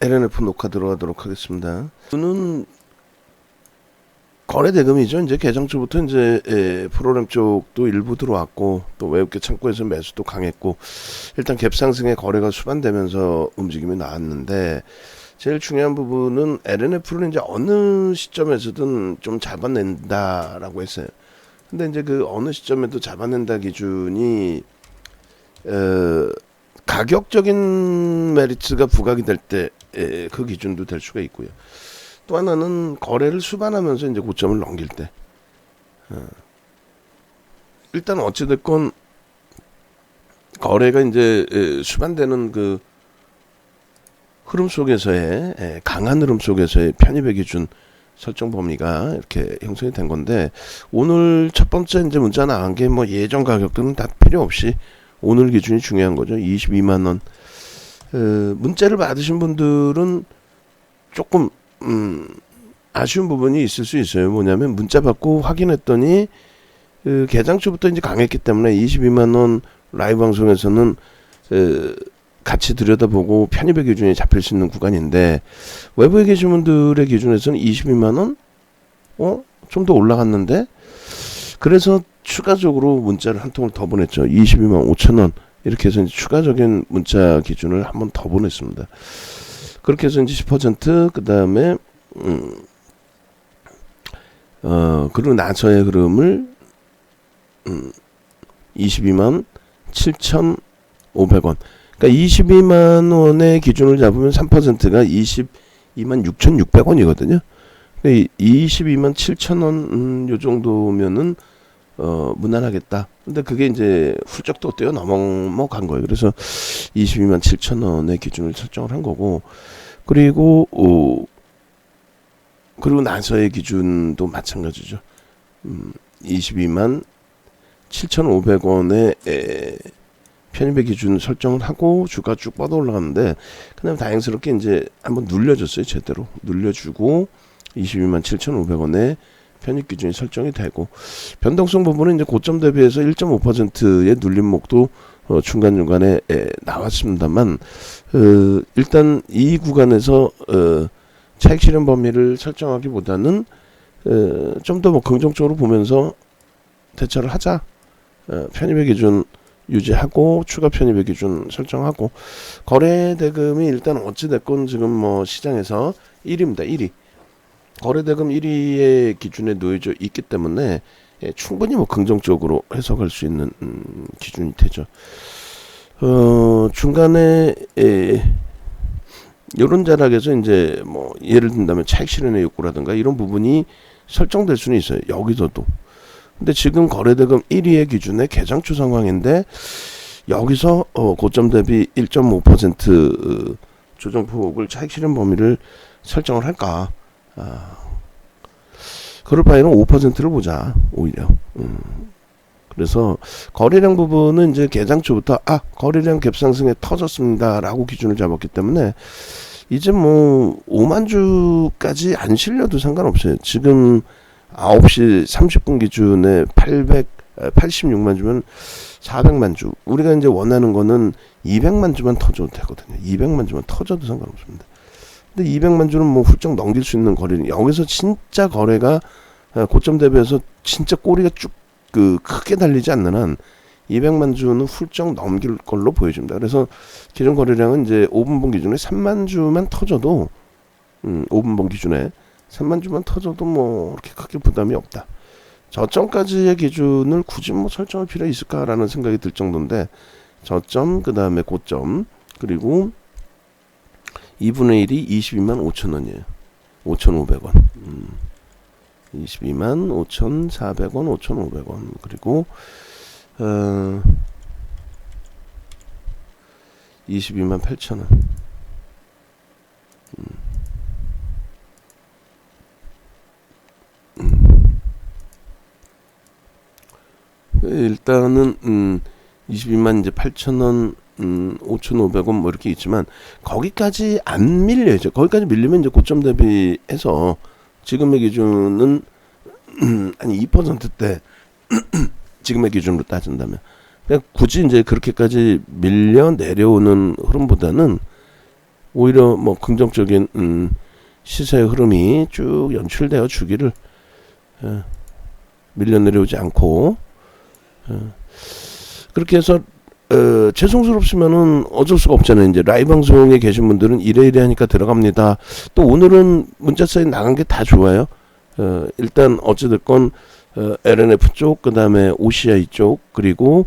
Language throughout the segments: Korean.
LNF 녹화 들어가도록 하겠습니다. 이는 거래 대금이죠. 이제 개장주부터 이제 프로그램 쪽도 일부 들어왔고 또 외국계 창구에서 매수도 강했고 일단 갭 상승에 거래가 수반되면서 움직임이 나왔는데 제일 중요한 부분은 LNF를 이제 어느 시점에서든 좀 잡아낸다라고 했어요. 근데 이제 그 어느 시점에도 잡아낸다 기준이 가격적인 메리트가 부각이 될 때 그 기준도 될 수가 있고요. 또 하나는 거래를 수반하면서 이제 고점을 넘길 때 일단 어찌됐건 거래가 이제 수반되는 그 흐름 속에서의 강한 흐름 속에서의 편입의 기준 설정 범위가 이렇게 형성이 된 건데 오늘 첫 번째 이제 문자 나간 게 뭐 예전 가격들은 다 필요 없이 오늘 기준이 중요한 거죠. 22만 원. 문자를 받으신 분들은 조금 아쉬운 부분이 있을 수 있어요. 뭐냐면 문자 받고 확인했더니 개장초부터 이제 강했기 때문에 22만 원 라이브 방송에서는 같이 들여다보고 편입의 기준이 잡힐 수 있는 구간인데 외부에 계신 분들의 기준에서는 22만 원? 좀 더 올라갔는데 그래서 추가적으로 문자를 한 통을 더 보냈죠. 22만 5천 원 이렇게 해서 이제 추가적인 문자 기준을 한 번 더 보냈습니다. 그렇게 해서 이제 10% 그 다음에 그리고 나서의 흐름을 22만 7,500원. 그러니까 22만 원의 기준을 잡으면 3%가 22만 6,600원이거든요. 그러니까 22만 7천 원 요 정도면은 무난하겠다. 근데 그게 이제 훌쩍 또 뛰어 넘어간 거예요. 그래서 22만 7천 원의 기준을 설정을 한 거고 그리고 나서의 기준도 마찬가지죠. 22만 7,500원의 편입의 기준 설정을 하고 주가 쭉 뻗어 올라갔는데 그다음에 다행스럽게 이제 한번 눌려줬어요. 제대로 눌려주고 22만 7,500원에 편입 기준이 설정이 되고 변동성 부분은 이제 고점 대비해서 1.5%의 눌림목도 중간중간에 나왔습니다만 일단 이 구간에서 차익 실현 범위를 설정하기보다는 좀 더 뭐 긍정적으로 보면서 대처를 하자. 편입의 기준 유지하고 추가 편입의 기준 설정하고 거래 대금이 일단 어찌 됐건 지금 뭐 시장에서 1위입니다. 1위. 거래 대금 1위의 기준에 놓여져 있기 때문에 충분히 뭐 긍정적으로 해석할 수 있는 기준이 되죠. 중간에 이런 자락에서 이제 뭐 예를 든다면 차익 실현의 욕구라든가 이런 부분이 설정될 수는 있어요. 여기서도. 근데 지금 거래대금 1위의 기준의 개장초 상황인데 여기서 고점 대비 1.5% 조정폭을 차익 실현 범위를 설정을 할까? 그럴 바에는 5%를 보자. 오히려. 그래서 거래량 부분은 이제 개장초부터 거래량 갭상승에 터졌습니다라고 기준을 잡았기 때문에 이제 뭐 5만 주까지 안 실려도 상관없어요. 지금 9시 30분 기준에 86만 주면 400만 주. 우리가 이제 원하는 거는 200만 주만 터져도 되거든요. 200만 주만 터져도 상관없습니다. 근데 200만 주는 뭐 훌쩍 넘길 수 있는 거리는 여기서 진짜 거래가 고점 대비해서 진짜 꼬리가 쭉 크게 달리지 않는 한 200만 주는 훌쩍 넘길 걸로 보여집니다. 그래서 기존 거래량은 이제 5분봉 기준에 3만 주만 터져도 5분봉 기준에 3만 주만 터져도 뭐 그렇게 크게 부담이 없다. 저점까지의 기준을 굳이 뭐 설정할 필요가 있을까라는 생각이 들 정도인데 저점 그 다음에 고점 그리고 2분의 1이 22만 5천 원이에요. 5,500원. 22만 5,400원, 5,500원. 그리고 22만 8천 원. 일단은 22만 이제 8천 원 5,500원 뭐 이렇게 있지만 거기까지 안 밀려요. 거기까지 밀리면 이제 고점 대비해서 지금의 기준은 한 2%대 지금의 기준으로 따진다면 그냥 굳이 이제 그렇게까지 밀려 내려오는 흐름보다는 오히려 뭐 긍정적인 시세의 흐름이 쭉 연출되어 주기를 밀려 내려오지 않고 그렇게 해서 죄송스럽지만은 어쩔 수가 없잖아요. 이제 라이브 방송에 계신 분들은 이래 하니까 들어갑니다. 또 오늘은 문자 사인 나간 게 다 좋아요. 일단 어찌됐건 LNF 쪽, 그 다음에 OCI 쪽, 그리고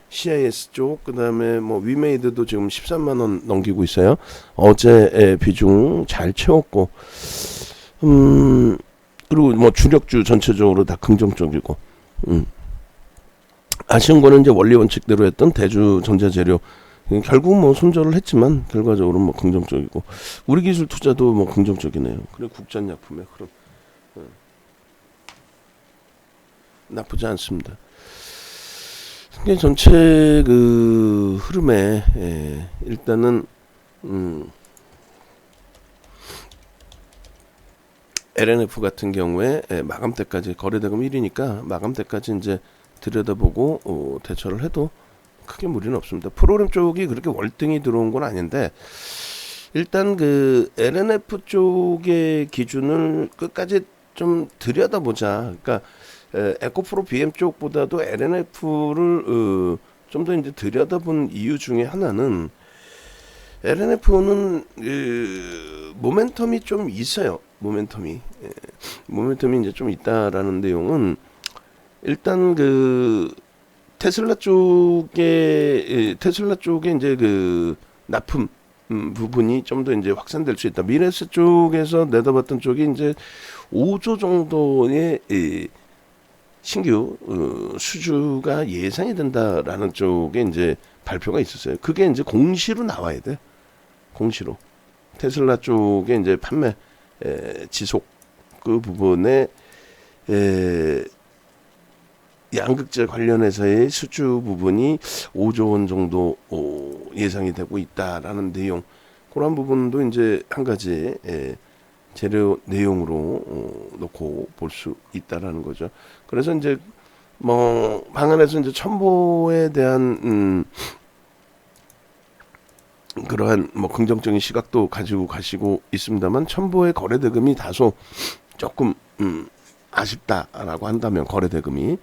CIS 쪽, 그 다음에 뭐 위메이드도 지금 13만원 넘기고 있어요. 어제 비중 잘 채웠고, 그리고 뭐 주력주 전체적으로 다 긍정적이고, 아쉬운 거는 이제 원리 원칙대로 했던 대주 전자재료 결국 뭐 손절을 했지만 결과적으로 뭐 긍정적이고, 우리 기술 투자도 뭐 긍정적이네요. 그리고 국전약품의 흐름 나쁘지 않습니다. 전체 그 흐름에 일단은 LNF 같은 경우에 마감 때까지 거래대금 1위니까 마감 때까지 이제 들여다보고 대처를 해도 크게 무리는 없습니다. 프로그램 쪽이 그렇게 월등히 들어온 건 아닌데 일단 그 LNF 쪽의 기준을 끝까지 좀 들여다보자. 그러니까 에코프로 BM 쪽보다도 LNF를 좀 더 이제 들여다본 이유 중에 하나는 LNF는 모멘텀이 좀 있어요. 모멘텀이 이제 좀 있다라는 내용은 일단 그 테슬라 쪽에 이제 그 납품 부분이 좀 더 이제 확산될 수 있다. 미래에셋 쪽에서 내다봤던 쪽이 이제 5조 정도의 신규 수주가 예상이 된다라는 쪽에 이제 발표가 있었어요. 그게 이제 공시로 나와야 돼. 공시로 테슬라 쪽에 이제 판매 지속 그 부분에 양극재 관련해서의 수주 부분이 5조 원 정도 예상이 되고 있다라는 내용. 그런 부분도 이제 한 가지 재료 내용으로 놓고 볼 수 있다라는 거죠. 그래서 이제 뭐 방안에서 이제 첨보에 대한 그러한 뭐 긍정적인 시각도 가지고 가시고 있습니다만 첨보의 거래 대금이 다소 조금 아쉽다라고 한다면 거래 대금이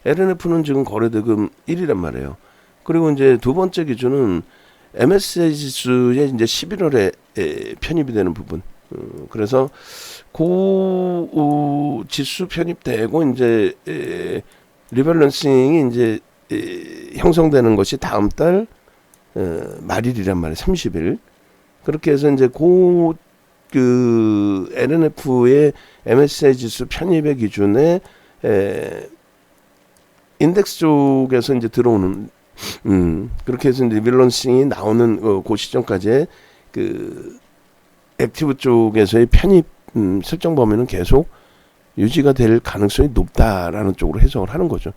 LNF는 지금 거래 대금 1위란 말이에요. 그리고 이제 두 번째 기준은 MSCI 지수에 이제 11월에 편입이 되는 부분. 그래서 그 지수 편입되고 이제 리밸런싱이 이제 형성되는 것이 다음 달 말일이란 말이에요. 30일. 그렇게 해서 이제 그 LNF의 MSCI 지수 편입의 기준에 인덱스 쪽에서 이제 들어오는 그렇게 해서 이제 리밸런싱이 나오는 그 시점까지의 그 액티브 쪽에서의 편입 설정 범위는 계속 유지가 될 가능성이 높다라는 쪽으로 해석을 하는 거죠.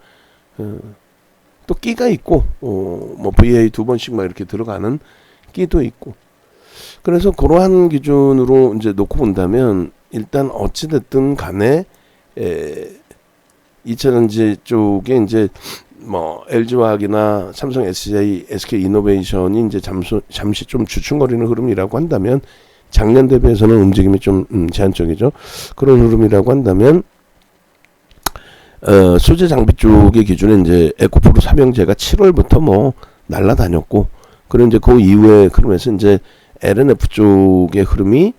또 끼가 있고 뭐 VA 두 번씩 막 이렇게 들어가는 끼도 있고 그래서 그러한 기준으로 이제 놓고 본다면 일단 어찌 됐든 간에 2차전지 쪽에 이제 뭐 LG화학이나 삼성 SDI, SK 이노베이션이 이제 잠시 좀 주춤거리는 흐름이라고 한다면 작년 대비해서는 움직임이 좀 제한적이죠. 그런 흐름이라고 한다면 소재 장비 쪽의 기준에 이제 에코프로 삼형제가 7월부터 뭐 날라다녔고 그리고 이제 그 이후에 흐름에서 이제 LNF 쪽의 흐름이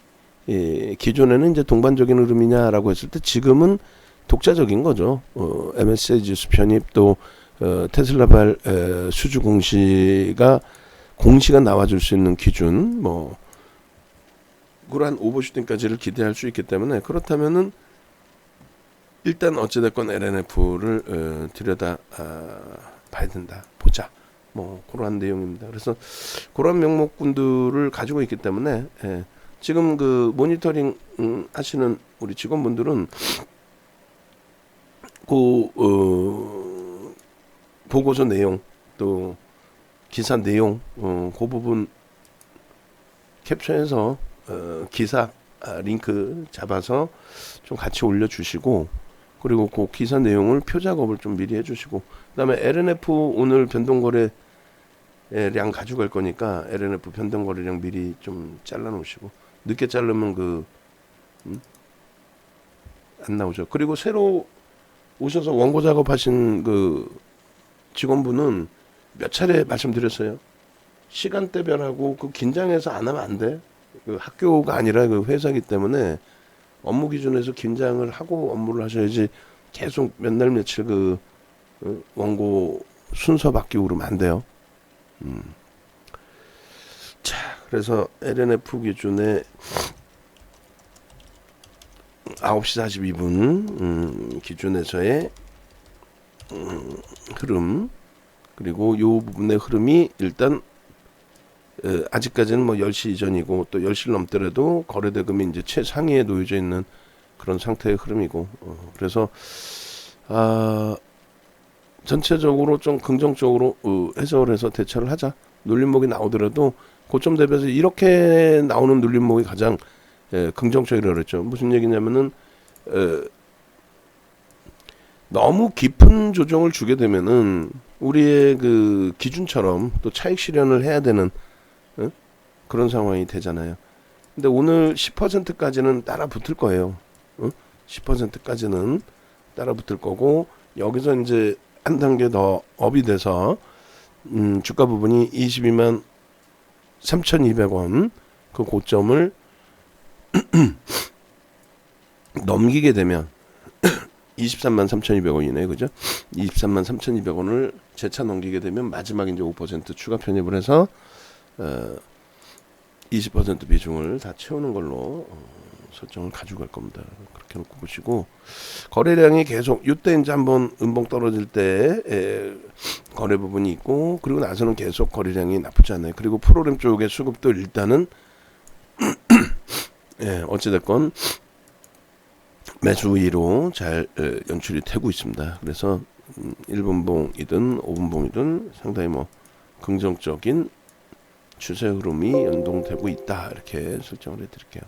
기존에는 이제 동반적인 흐름이냐라고 했을 때 지금은 독자적인 거죠. MSCI 지수 편입 또 테슬라발 수주 공시가 나와줄 수 있는 기준 뭐 그러한 오버슈팅까지를 기대할 수 있기 때문에 그렇다면은 일단 어찌됐건 LNF를 들여다 봐야 된다 보자 뭐 그러한 내용입니다. 그래서 그러한 명목군들을 가지고 있기 때문에 지금 그 모니터링 하시는 우리 직원분들은 그 보고서 내용 또 기사 내용 그 부분 캡처해서 기사 링크 잡아서 좀 같이 올려주시고 그리고 그 기사 내용을 표 작업을 좀 미리 해주시고 그다음에 LNF 오늘 변동거래 량 가져갈 거니까 LNF 변동 거래량 미리 좀 잘라 놓으시고, 늦게 자르면 안 나오죠. 그리고 새로 오셔서 원고 작업하신 직원분은 몇 차례 말씀드렸어요. 시간대별하고 긴장해서 안 하면 안 돼. 학교가 아니라 회사이기 때문에 업무 기준에서 긴장을 하고 업무를 하셔야지 계속 몇 날 며칠 원고 순서 바뀌고 그러면 안 돼요. 자, 그래서 LNF 기준에 9시 42분 기준에서의 흐름, 그리고 요 부분의 흐름이 일단 아직까지는 10시 이전이고 또 10시를 넘더라도 거래대금이 이제 최상위에 놓여져 있는 그런 상태의 흐름이고, 그래서 전체적으로 좀 긍정적으로 해석을 해서 대처를 하자. 눌림목이 나오더라도 고점 대비해서 이렇게 나오는 눌림목이 가장 긍정적이라고 그랬죠. 무슨 얘기냐면은 너무 깊은 조정을 주게 되면은 우리의 기준처럼 또 차익 실현을 해야 되는 그런 상황이 되잖아요. 근데 오늘 10%까지는 따라 붙을 거예요. 10%까지는 따라 붙을 거고, 여기서 이제 한 단계 더 업이 돼서 주가 부분이 22만 3,200원 그 고점을 넘기게 되면 23만 3,200원이네, 그죠? 23만 3,200원을 재차 넘기게 되면 마지막 이제 5% 추가 편입을 해서 20% 비중을 다 채우는 걸로 설정을 가져갈 겁니다. 그렇게 놓고 보시고, 거래량이 계속 이때 이제 한번 음봉 떨어질 때 거래 부분이 있고, 그리고 나서는 계속 거래량이 나쁘지 않아요. 그리고 프로그램 쪽의 수급도 일단은 어찌됐건 매수 위로 잘 연출이 되고 있습니다. 그래서 1분봉이든 5분봉이든 상당히 긍정적인 추세 흐름이 연동되고 있다, 이렇게 설정을 해드릴게요.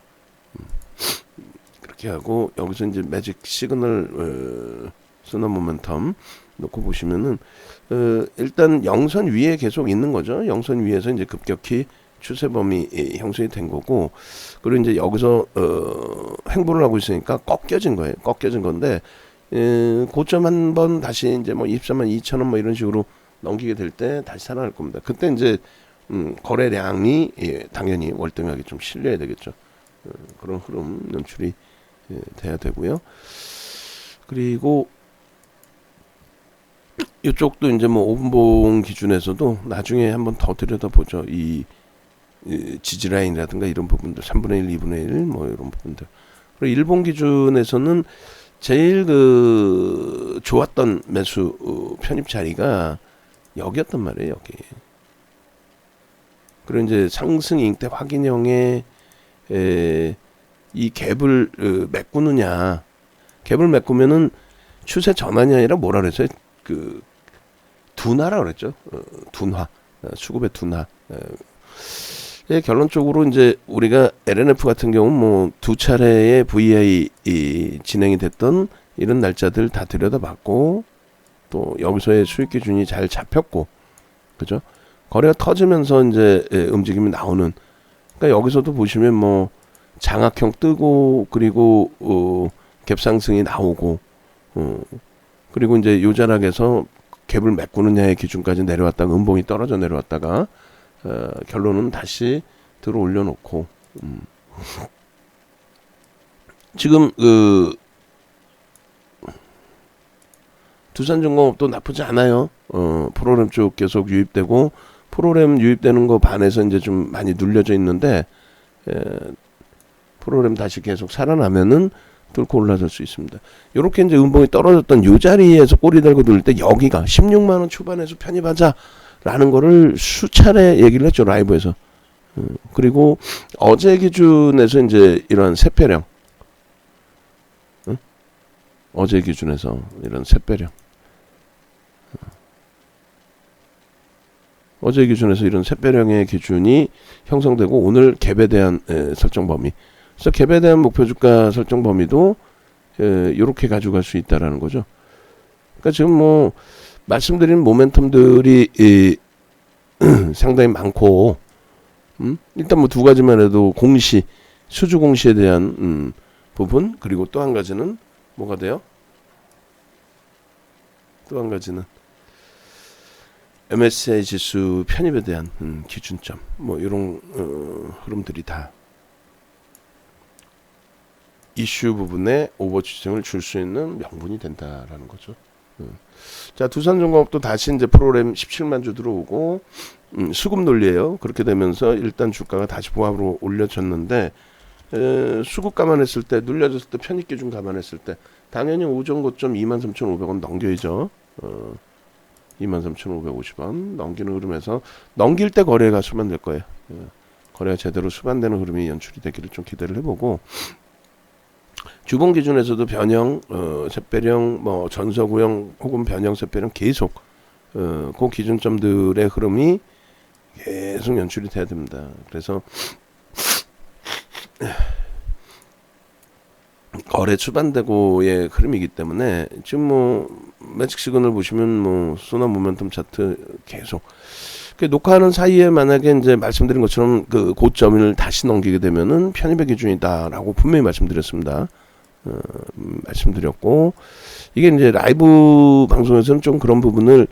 그렇게 하고, 여기서 이제 매직 시그널 쓰는 모멘텀 놓고 보시면은 일단 영선 위에 계속 있는 거죠. 영선 위에서 이제 급격히 추세범위 형성이 된 거고, 그리고 이제 여기서 횡보를 하고 있으니까 꺾여진 거예요. 꺾여진 건데 고점 한번 다시 이제 24만 2천원 이런 식으로 넘기게 될 때 다시 살아날 겁니다. 그때 이제 거래량이 당연히 월등하게 좀 실려야 되겠죠. 그런 흐름 연출이 돼야 되고요. 그리고 이쪽도 이제 5분봉 기준에서도 나중에 한번 더 들여다보죠. 이 지지라인이라든가 이런 부분들, 3분의 1, 2분의 1 이런 부분들. 그리고 일본 기준에서는 제일 좋았던 매수 편입 자리가 여기였단 말이에요, 여기. 그리고 이제 상승 잉태 확인형의 이 갭을 메꾸느냐, 갭을 메꾸면은 추세 전환이 아니라 뭐라 그랬어요? 둔화라 그랬죠. 둔화, 수급의 둔화. 결론적으로 이제 우리가 LNF 같은 경우 두 차례의 VI 진행이 됐던 이런 날짜들 다 들여다봤고, 또 여기서의 수익 기준이 잘 잡혔고, 그죠? 거래가 터지면서 이제 움직임이 나오는. 그러니까 여기서도 보시면 장악형 뜨고, 그리고 갭상승이 나오고, 그리고 이제 요 자락에서 갭을 메꾸느냐의 기준까지 내려왔다가 음봉이 떨어져 내려왔다가 결론은 다시 들어 올려놓고, 지금 두산중공업도 나쁘지 않아요. 프로그램 쪽 계속 유입되고, 프로그램 유입되는 거 반해서 이제 좀 많이 눌려져 있는데, 프로그램 다시 계속 살아나면은 뚫고 올라설 수 있습니다. 요렇게 이제 음봉이 떨어졌던 요 자리에서 꼬리 달고 누를 때 여기가 16만원 초반에서 편입하자라는 거를 수차례 얘기를 했죠, 라이브에서. 그리고 어제 기준에서 이제 이런 세배령, 어제 기준에서 이런 세배령, 어제 기준에서 이런 세배령의 기준이 형성되고, 오늘 갭에 대한 설정 범위, 그래서 갭에 대한 목표 주가 설정 범위도 이렇게 가져갈 수 있다라는 거죠. 그러니까 지금 말씀드린 모멘텀들이 상당히 많고, 일단 뭐 두 가지만 해도 공시, 수주 공시에 대한 부분, 그리고 또 한 가지는 뭐가 돼요? 또 한 가지는 MSCI 지수 편입에 대한 기준점, 뭐 이런 흐름들이 다 이슈 부분에 오버추징을 줄 수 있는 명분이 된다라는 거죠. 자, 두산중공업도 다시 이제 프로그램 17만 주 들어오고 수급 논리예요. 그렇게 되면서 일단 주가가 다시 보합으로 올려졌는데 수급 감안했을 때, 눌려졌을 때, 편입 기준 감안했을 때 당연히 오전 고점 23,500원 넘겨야죠. 23,550원 넘기는 흐름에서 넘길 때 거래가 수반될 거예요. 거래가 제대로 수반되는 흐름이 연출이 되기를 좀 기대를 해보고, 주봉 기준에서도 변형, 샛별형, 뭐 전서구형 혹은 변형 샛별형 계속 그 기준점들의 흐름이 계속 연출이 돼야 됩니다. 그래서 거래 추반되고의 흐름이기 때문에 지금 뭐 매직 시그널 보시면 뭐 소나 모멘텀 차트 계속 녹화하는 사이에 만약에 이제 말씀드린 것처럼 그 고점을 다시 넘기게 되면은 편입의 기준이다라고 분명히 말씀드렸습니다. 말씀드렸고, 이게 이제 라이브 방송에서는 좀 그런 부분을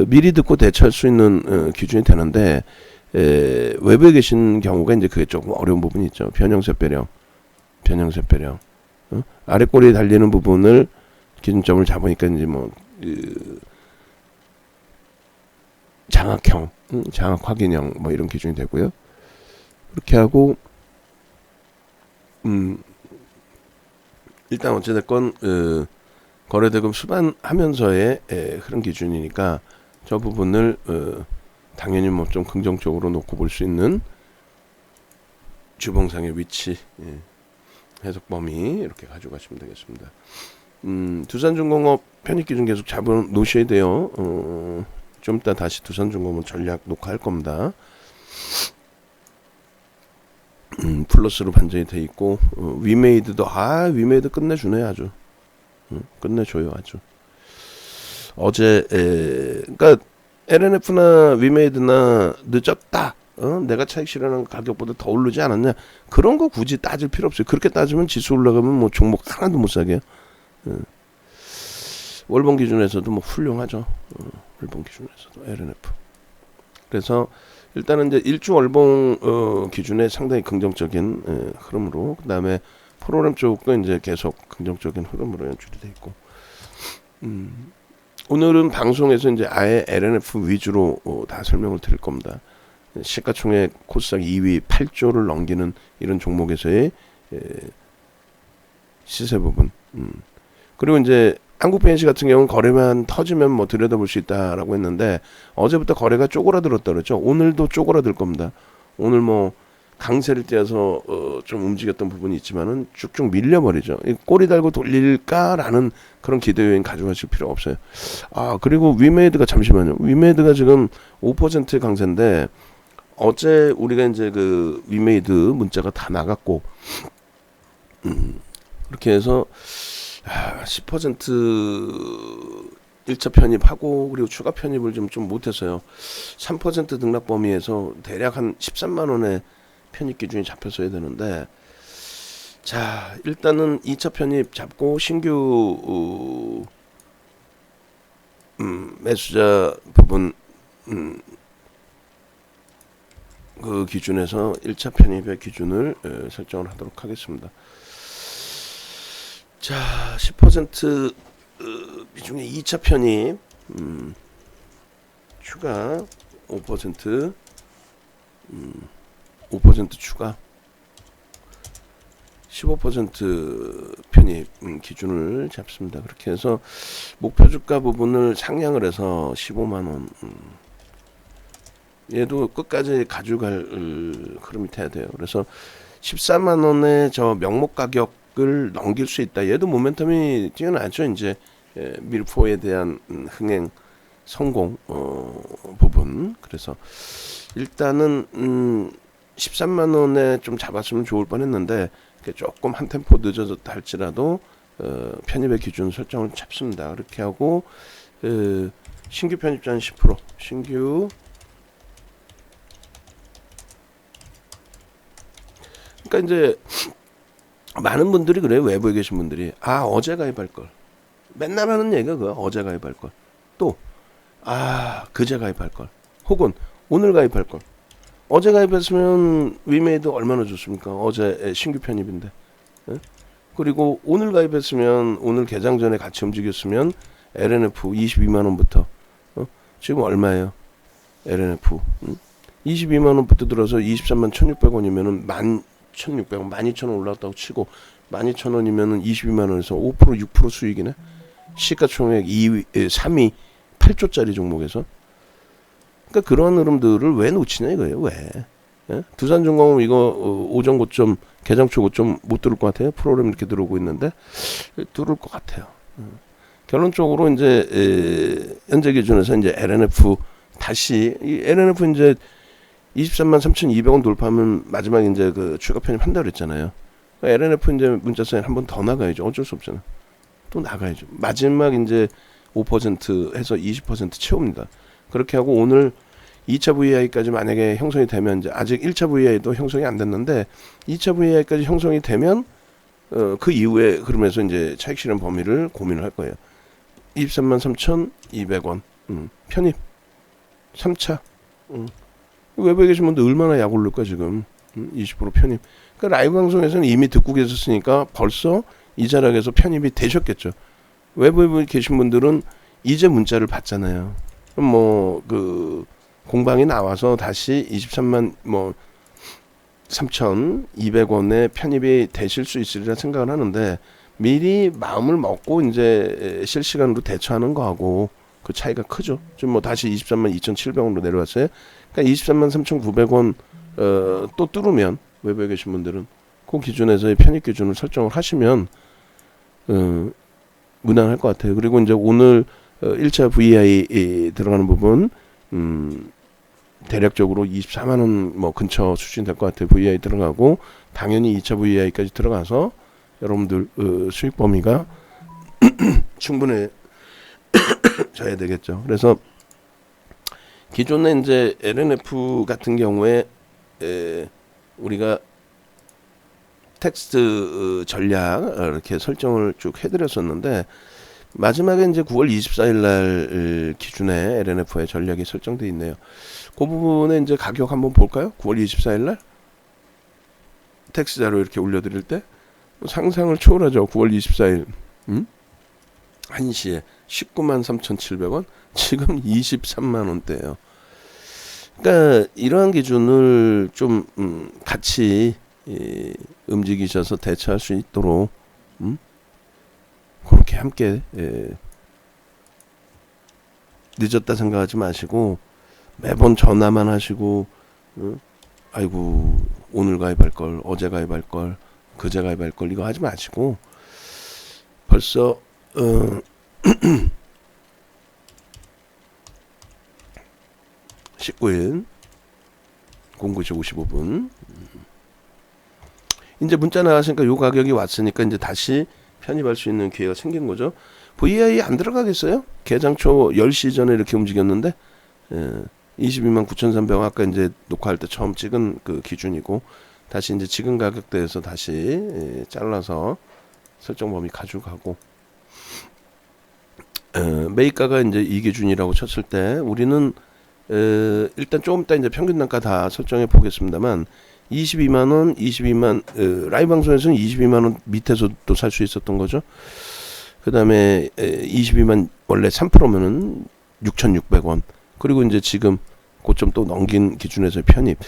미리 듣고 대처할 수 있는 기준이 되는데, 외부에 계신 경우가 이제 그게 조금 어려운 부분이 있죠. 변형 샛별형, 아래 꼬리에 달리는 부분을 기준점을 잡으니까 이제 뭐 장악형, 장악 확인형 뭐 이런 기준이 되고요. 그렇게 하고 일단 어찌됐건 거래대금 수반하면서의 흐름 기준이니까 저 부분을 당연히 뭐 좀 긍정적으로 놓고 볼 수 있는 주봉상의 위치, 해석 범위 이렇게 가져가시면 되겠습니다. 두산중공업 편입기준 계속 잡아 놓으셔야 돼요. 좀 이따 다시 두산중공업 전략 녹화할 겁니다. 플러스로 반전이 돼 있고, 위메이드도 위메이드 끝내주네. 아주 끝내줘요. 아주 어제 그러니까 LNF나 위메이드나 늦었다, 내가 차익 실현한 가격보다 더 오르지 않았냐, 그런 거 굳이 따질 필요 없어요. 그렇게 따지면 지수 올라가면 뭐 종목 하나도 못 사게. 월봉 기준에서도 뭐 훌륭하죠. 월봉 기준에서도 LNF. 그래서 일단은 이제 일주 월봉 기준에 상당히 긍정적인 흐름으로, 그 다음에 프로그램 쪽도 이제 계속 긍정적인 흐름으로 연출이 돼 있고, 오늘은 방송에서 이제 아예 LNF 위주로 다 설명을 드릴 겁니다. 시가총액 코스닥 2위 8조를 넘기는 이런 종목에서의 시세 부분. 그리고 이제 한국 BNC 같은 경우는 거래만 터지면 뭐 들여다볼 수 있다라고 했는데, 어제부터 거래가 쪼그라들었다 그랬죠. 오늘도 쪼그라들 겁니다. 오늘 뭐 강세를 띄어서 좀 움직였던 부분이 있지만은 쭉쭉 밀려버리죠. 꼬리 달고 돌릴까라는 그런 기대 요인 가져가실 필요 없어요. 그리고 위메이드가, 잠시만요. 위메이드가 지금 5% 강세인데, 어제 우리가 이제 그 위메이드 문자가 다 나갔고, 그렇게 해서 10% 1차 편입하고, 그리고 추가 편입을 좀 못해서요. 3% 등락 범위에서 대략 한 13만 원의 편입 기준이 잡혔어야 되는데, 자, 일단은 2차 편입 잡고 신규 매수자 부분 그 기준에서 1차 편입의 기준을 설정을 하도록 하겠습니다. 자, 10% 비중의 2차 편입 추가 5% 추가 15% 편입 기준을 잡습니다. 그렇게 해서 목표 주가 부분을 상향을 해서 15만 원, 얘도 끝까지 가져갈 흐름이 돼야 돼요. 그래서 14만 원의 저 명목 가격을 넘길 수 있다. 얘도 모멘텀이 뛰어나죠. 이제 밀포에 대한 흥행 성공 부분. 그래서 일단은 13만 원에 좀 잡았으면 좋을 뻔했는데, 조금 한 템포 늦어졌다 할지라도 편입의 기준 설정을 잡습니다. 그렇게 하고 신규 편입자는 10%, 신규 그러니까 이제 많은 분들이 그래요. 외부에 계신 분들이 어제 가입할 걸. 맨날 하는 얘기가 그거야. 어제 가입할 걸. 또 그제 가입할 걸. 혹은 오늘 가입할 걸. 어제 가입했으면 위메이드 얼마나 좋습니까? 어제 신규 편입인데. 예? 그리고 오늘 가입했으면 오늘 개장 전에 같이 움직였으면 LNF 22만 원부터 지금 얼마예요? LNF 22만 원부터 들어서 23만 1,600원이면은 11,600원, 12,000원 올랐다고 치고 12,000원이면은 22만 원에서 5% 6% 수익이네. 시가총액 2위, 3위 8조짜리 종목에서. 그러니까 그런 흐름들을 왜 놓치냐 이거예요. 왜? 예? 두산중공업 이거 오전 고점 개장 초 고점 못 들을 것 같아요. 프로그램 이렇게 들어오고 있는데 들을 것 같아요. 결론적으로 이제 현재 기준에서 이제 LNF 다시 이 LNF 이제 23만 3,200원 돌파하면 마지막에 이제 그 추가 편입 한다고 그랬잖아요. 그러니까 LNF 이제 문자 사인 한 번 더 나가야죠. 어쩔 수 없잖아. 또 나가야죠. 마지막 이제 5% 해서 20% 채웁니다. 그렇게 하고 오늘 2차 VI까지 만약에 형성이 되면 이제 아직 1차 VI도 형성이 안 됐는데 2차 VI까지 형성이 되면 그 이후에 그러면서 이제 차익 실현 범위를 고민을 할 거예요. 23만 3,200원 편입 3차 외부에 계신 분들 얼마나 약 오를까 지금 20% 편입. 그러니까 라이브 방송에서는 이미 듣고 계셨으니까 벌써 이 자락에서 편입이 되셨겠죠. 외부에 계신 분들은 이제 문자를 받잖아요. 그럼 뭐 그 공방이 나와서 다시 23만 3,200원에 편입이 되실 수 있으리라 생각을 하는데 미리 마음을 먹고 이제 실시간으로 대처하는 거하고 그 차이가 크죠. 지금 뭐 다시 23만 2,700원으로 내려왔어요. 그러니까 23만 3,900원 또 뚫으면 외부에 계신 분들은 그 기준에서의 편입 기준을 설정을 하시면 무난할 것 같아요. 그리고 이제 오늘 1차 VI 들어가는 부분 대략적으로 24만 원 뭐 근처 수준 될 것 같아요. VI 들어가고 당연히 2차 VI까지 들어가서 여러분들 수익 범위가 충분해져야 되겠죠. 그래서 기존에 이제 LNF 같은 경우에 우리가 텍스트 전략 이렇게 설정을 쭉 해드렸었는데 마지막에 이제 9월 24일 날 기준에 LNF의 전략이 설정되어 있네요. 그 부분에 이제 가격 한번 볼까요? 9월 24일 날 텍스트 자료 이렇게 올려드릴 때 상상을 초월하죠. 9월 24일 1시에 19만 3,700원 지금 23만 원대예요. 그러니까 이러한 기준을 좀 같이 움직이셔서 대처할 수 있도록 그렇게 함께 늦었다 생각하지 마시고 매번 전화만 하시고 아이고 오늘 가입할 걸 어제 가입할 걸 그제 가입할 걸 이거 하지 마시고 벌써 19일 09시 55분 이제 문자 나왔으니까 요 가격이 왔으니까 이제 다시 편입할 수 있는 기회가 생긴 거죠. VI 안 들어가겠어요? 개장 초 10시 전에 이렇게 움직였는데 22만 9,300원 아까 이제 녹화할 때 처음 찍은 그 기준이고 다시 이제 지금 가격대에서 다시 잘라서 설정 범위 가져가고 매입가가 이제 이 기준이라고 쳤을 때 우리는 일단 조금 이따 이제 평균 단가 다 설정해 보겠습니다만 22만 원, 22만 라이브 방송에서는 22만 원 밑에서도 살 수 있었던 거죠. 그다음에 22만 원래 3%면은 6,600원. 그리고 이제 지금 고점 또 넘긴 기준에서 편입.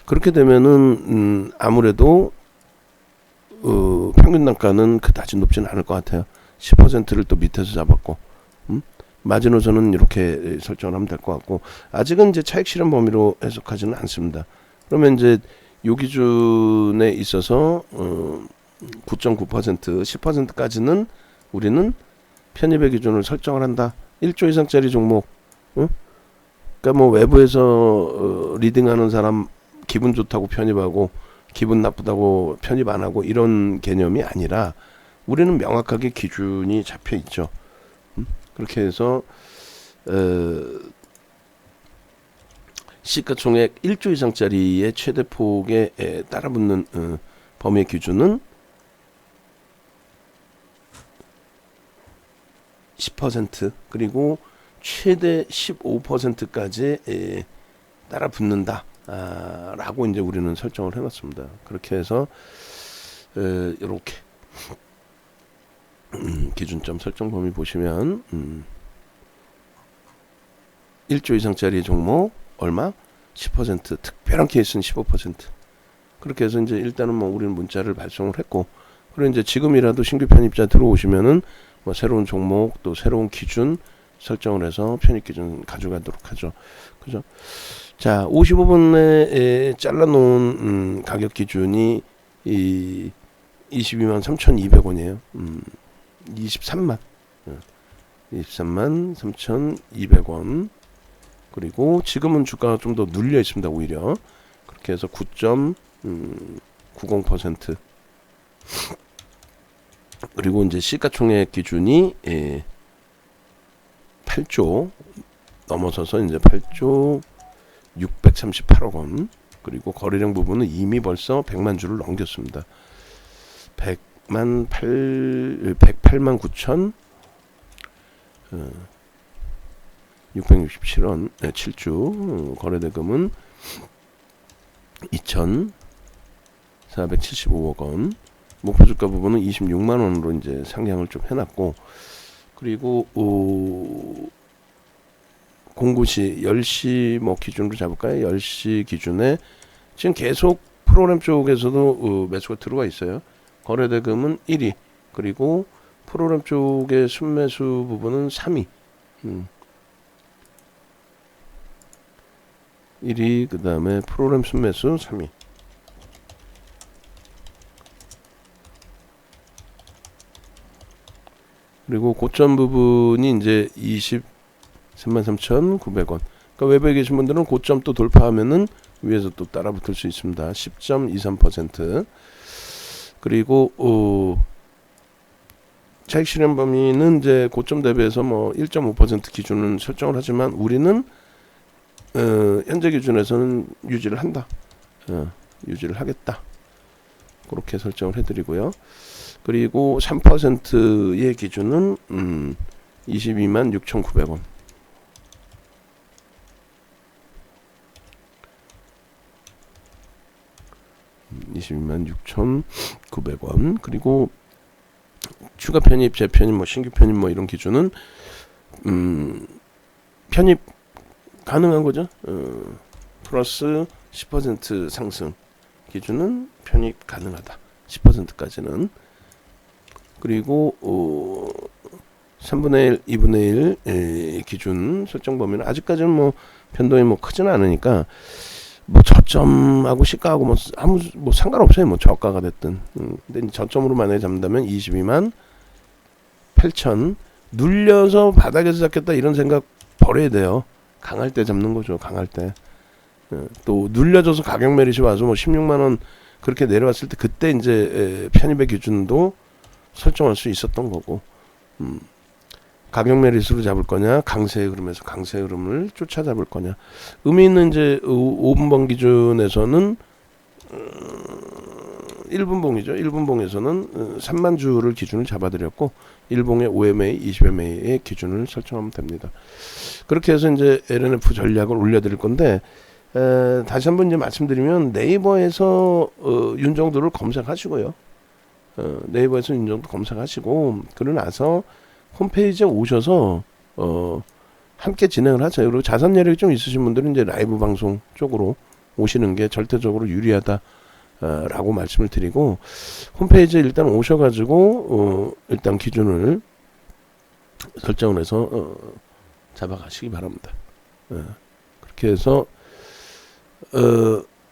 그렇게 되면은 아무래도 평균 단가는 그다지 높지는 않을 것 같아요. 10%를 또 밑에서 잡았고. 마지노선은 이렇게 설정을 하면 될 것 같고 아직은 이제 차익 실현 범위로 해석하지는 않습니다. 그러면 이제 요 기준에 있어서 9.9% 10%까지는 우리는 편입의 기준을 설정을 한다. 1조 이상짜리 종목. 그러니까 뭐 외부에서 리딩하는 사람 기분 좋다고 편입하고 기분 나쁘다고 편입 안 하고 이런 개념이 아니라 우리는 명확하게 기준이 잡혀 있죠. 그렇게 해서 시가총액 1조 이상짜리의 최대폭에 따라붙는 범위 기준은 10% 그리고 최대 15%까지 따라 붙는다 라고 이제 우리는 설정을 해놨습니다. 그렇게 해서 이렇게 기준점 설정 범위 보시면 1조 이상짜리 종목 얼마? 10% 특별한 케이스는 15% 그렇게 해서 이제 일단은 뭐 우리는 문자를 발송을 했고 그리고 이제 지금이라도 신규 편입자 들어오시면은 뭐 새로운 종목 또 새로운 기준 설정을 해서 편입 기준 가져가도록 하죠. 그죠? 자, 55분에 잘라놓은 가격 기준이 22만 3,200원이에요. 23만 3,200원. 그리고 지금은 주가가 좀 더 눌려 있습니다. 오히려 그렇게 해서 9.90% 그리고 이제 시가총액 기준이 8조 넘어서서 이제 8조 638억 원 그리고 거래량 부분은 이미 벌써 100만 주를 넘겼습니다. 108만 9천 667원 7주 거래대금은 2,475억 원 목표주가 부분은 26만 원으로 이제 상향을 좀 해놨고 그리고 공구시 10시 뭐 기준으로 잡을까요? 10시 기준에 지금 계속 프로그램 쪽에서도 매수가 들어와 있어요. 거래대금은 1위 그리고 프로그램 쪽의 순매수 부분은 3위 1위 그 다음에 프로그램 순매수 3위 그리고 고점 부분이 이제 233,900원 그러니까 외부에 계신 분들은 고점 또 돌파하면은 위에서 또 따라 붙을 수 있습니다. 10.23% 그리고 차익 실현 범위는 이제 고점 대비해서 뭐 1.5% 기준은 설정을 하지만 우리는 현재 기준에서는 유지를 한다. 유지를 하겠다. 그렇게 설정을 해드리고요. 그리고 3%의 기준은 22만 6,900원. (22만 6,900원) 그리고 추가 편입, 재편입, 뭐 신규 편입 뭐 이런 기준은 편입 가능한 거죠. 플러스 10% 상승 기준은 편입 가능하다. 10%까지는. 그리고 3분의 1, 2분의 1 기준 설정 범위는 아직까지는 뭐 변동이 뭐 크지는 않으니까 뭐 저점하고 시가하고 뭐 아무 뭐 상관없어요. 뭐 저가가 됐든. 근데 저점으로 만약에 잡는다면 22만 8천 눌려서 바닥에서 잡겠다 이런 생각 버려야 돼요. 강할 때 잡는 거죠. 강할 때. 또 눌려져서 가격 매릿이 와서 뭐 16만 원 그렇게 내려왔을 때 그때 이제 편입의 기준도 설정할 수 있었던 거고. 가격 매릿으로 잡을 거냐, 강세의 흐름에서 강세의 흐름을 쫓아잡을 거냐. 의미 있는 이제 5분봉 기준에서는 1분봉이죠. 1분봉에서는 3만 주를 기준을 잡아드렸고 1봉에 5MA, 20MA의 기준을 설정하면 됩니다. 그렇게 해서 이제 LNF 전략을 올려드릴 건데 다시 한번 이제 말씀드리면 네이버에서 윤정도를 검색하시고요. 네이버에서 윤정도 검색하시고 그러고 나서 홈페이지에 오셔서 함께 진행을 하죠. 그리고 자산 여력이 좀 있으신 분들은 이제 라이브 방송 쪽으로 오시는 게 절대적으로 유리하다. 라고 말씀을 드리고 홈페이지에 일단 오셔가지고 일단 기준을 설정을 해서 잡아가시기 바랍니다. 그렇게 해서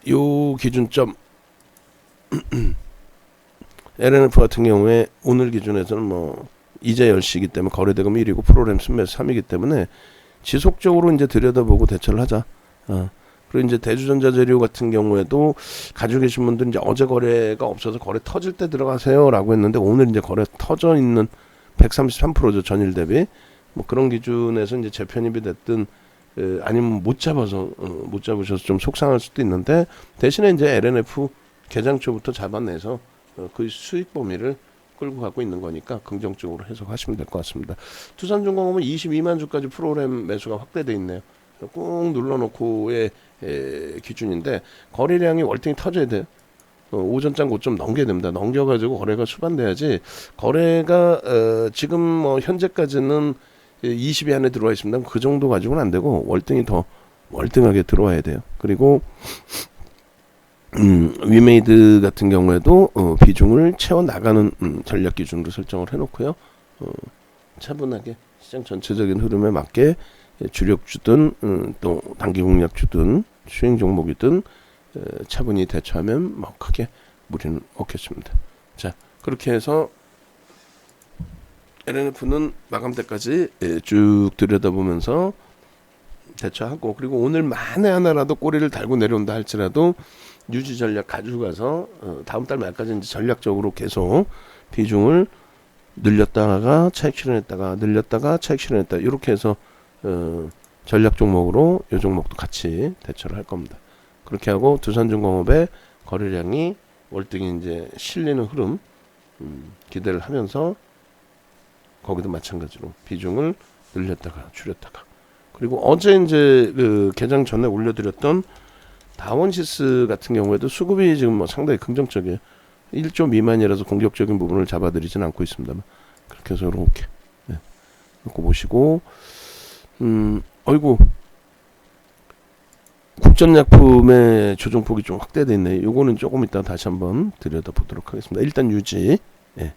요 기준점 LNF 같은 경우에 오늘 기준에서는 뭐 이제 10시이기 때문에 거래대금 1위고 프로그램 순매수 3이기 때문에 지속적으로 이제 들여다보고 대처를 하자. 그리고 이제 대주전자재료 같은 경우에도 가지고 계신 분들은 이제 어제 거래가 없어서 거래 터질 때 들어가세요라고 했는데 오늘 이제 거래 터져 있는 133%죠. 전일 대비. 뭐 그런 기준에서 이제 재편입이 됐든 아니면 못 잡아서 못 잡으셔서 좀 속상할 수도 있는데 대신에 이제 LNF 개장초부터 잡아내서 그 수익 범위를 끌고 가고 있는 거니까 긍정적으로 해석하시면 될 것 같습니다. 두산중공업은 22만 주까지 프로그램 매수가 확대돼 있네요. 꾹 눌러놓고의 기준인데 거래량이 월등히 터져야 돼요. 오전장 고점 넘겨야 됩니다. 넘겨가지고 거래가 수반돼야지. 거래가 지금 뭐 현재까지는 20위 안에 들어와 있습니다. 그 정도 가지고는 안 되고 월등히 더 월등하게 들어와야 돼요. 그리고 위메이드 같은 경우에도 비중을 채워 나가는 전략 기준으로 설정을 해놓고요. 차분하게 시장 전체적인 흐름에 맞게 주력주든 또 단기 공략주든 수익 종목이든 차분히 대처하면 뭐 크게 무리는 없겠습니다. 자, 그렇게 해서 LNF는 마감 때까지 쭉 들여다보면서 대처하고, 그리고 오늘 만에 하나라도 꼬리를 달고 내려온다 할지라도 유지 전략 가지고 가서 다음 달 말까지 이제 전략적으로 계속 비중을 늘렸다가 차익 실현했다가 늘렸다가 차익 실현했다, 이렇게 해서 전략 종목으로 이 종목도 같이 대처를 할 겁니다. 그렇게 하고 두산중공업의 거래량이 월등히 이제 실리는 흐름 기대를 하면서 거기도 마찬가지로 비중을 늘렸다가 줄였다가, 그리고 어제 이제 그 개장 전에 올려드렸던 다원시스 같은 경우에도 수급이 지금 뭐 상당히 긍정적이에요. 1조 미만이라서 공격적인 부분을 잡아드리진 않고 있습니다만, 그렇게 해서 이렇게 놓고 보시고, 어이구, 국전약품의 조정폭이 좀 확대되어 있네요. 요거는 조금 이따 다시 한번 들여다보도록 하겠습니다. 일단 유지. 예.